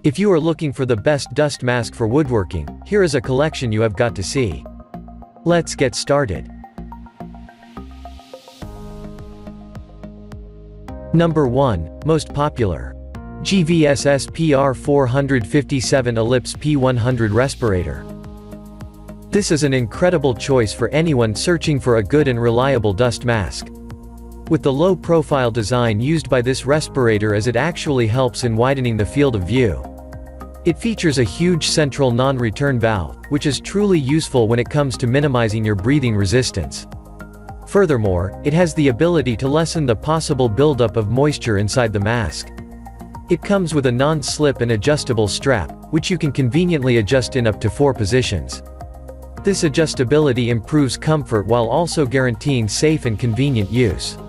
If you are looking for the best dust mask for woodworking, here is a collection you have got to see. Let's get started. Number 1, most popular. GVSS PR457 Ellipse P100 Respirator. This is an incredible choice for anyone searching for a good and reliable dust mask. With the low-profile design used by this respirator, as it actually helps in widening the field of view. It features a huge central non-return valve, which is truly useful when it comes to minimizing your breathing resistance. Furthermore, it has the ability to lessen the possible buildup of moisture inside the mask. It comes with a non-slip and adjustable strap, which you can conveniently adjust in up to 4 positions. This adjustability improves comfort while also guaranteeing safe and convenient use.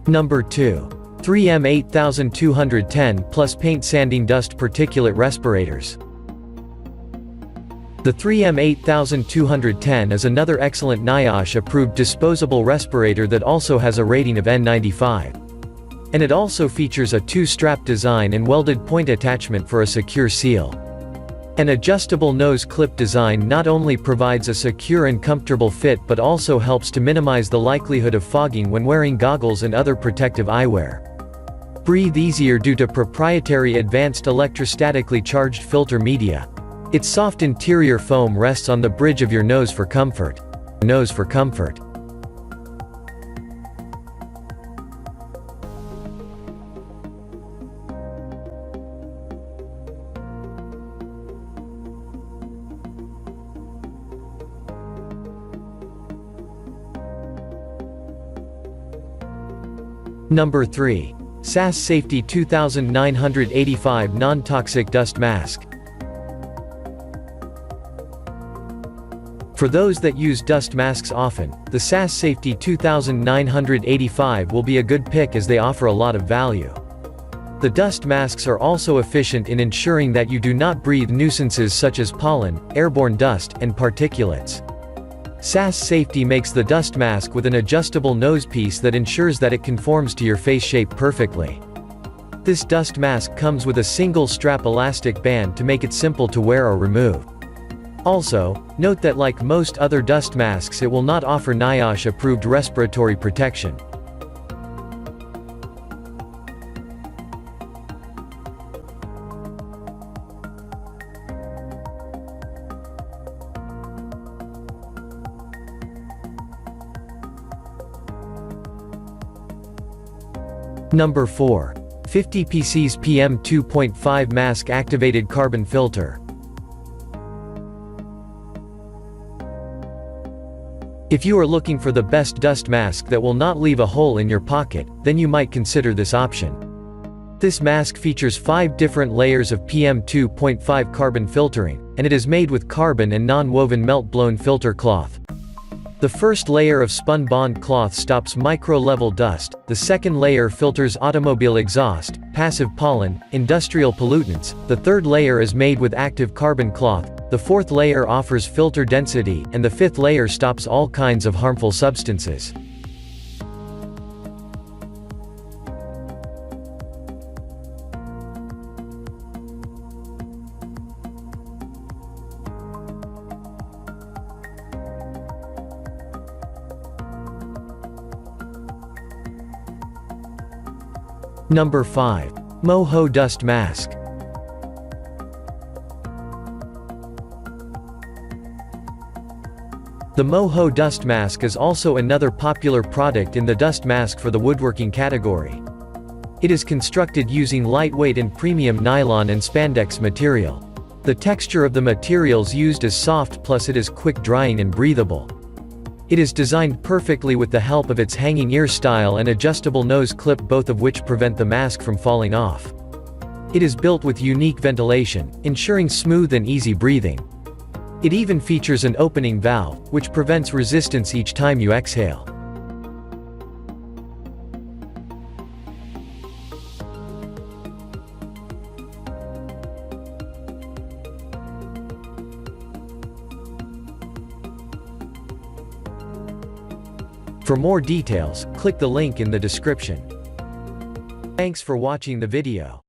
Number 2. 3M 8210 Plus Paint Sanding Dust Particulate Respirators. The 3M 8210 is another excellent NIOSH-approved disposable respirator that also has a rating of N95. And it also features a 2-strap design and welded point attachment for a secure seal. An adjustable nose clip design not only provides a secure and comfortable fit but also helps to minimize the likelihood of fogging when wearing goggles and other protective eyewear. Breathe easier due to proprietary advanced electrostatically charged filter media. Its soft interior foam rests on the bridge of your nose for comfort. Number 3. SAS Safety 2985 Non-Toxic Dust Mask. For those that use dust masks often, the SAS Safety 2985 will be a good pick as they offer a lot of value. The dust masks are also efficient in ensuring that you do not breathe nuisances such as pollen, airborne dust, and particulates. SAS Safety makes the dust mask with an adjustable nosepiece that ensures that it conforms to your face shape perfectly. This dust mask comes with a single strap elastic band to make it simple to wear or remove. Also, note that like most other dust masks, it will not offer NIOSH-approved respiratory protection. Number 4. 50 PC's PM 2.5 Mask Activated Carbon Filter. If you are looking for the best dust mask that will not leave a hole in your pocket, then you might consider this option. This mask features 5 different layers of PM 2.5 carbon filtering, and it is made with carbon and non-woven melt-blown filter cloth. The first layer of spun bond cloth stops micro-level dust, the second layer filters automobile exhaust, passive pollen, industrial pollutants, the third layer is made with active carbon cloth, the fourth layer offers filter density, and the fifth layer stops all kinds of harmful substances. Number 5. Moho Dust Mask. The Moho Dust Mask is also another popular product in the dust mask for the woodworking category. It is constructed using lightweight and premium nylon and spandex material. The texture of the materials used is soft, plus it is quick drying and breathable. It is designed perfectly with the help of its hanging ear style and adjustable nose clip, both of which prevent the mask from falling off. It is built with unique ventilation, ensuring smooth and easy breathing. It even features an opening valve, which prevents resistance each time you exhale. For more details, click the link in the description. Thanks for watching the video.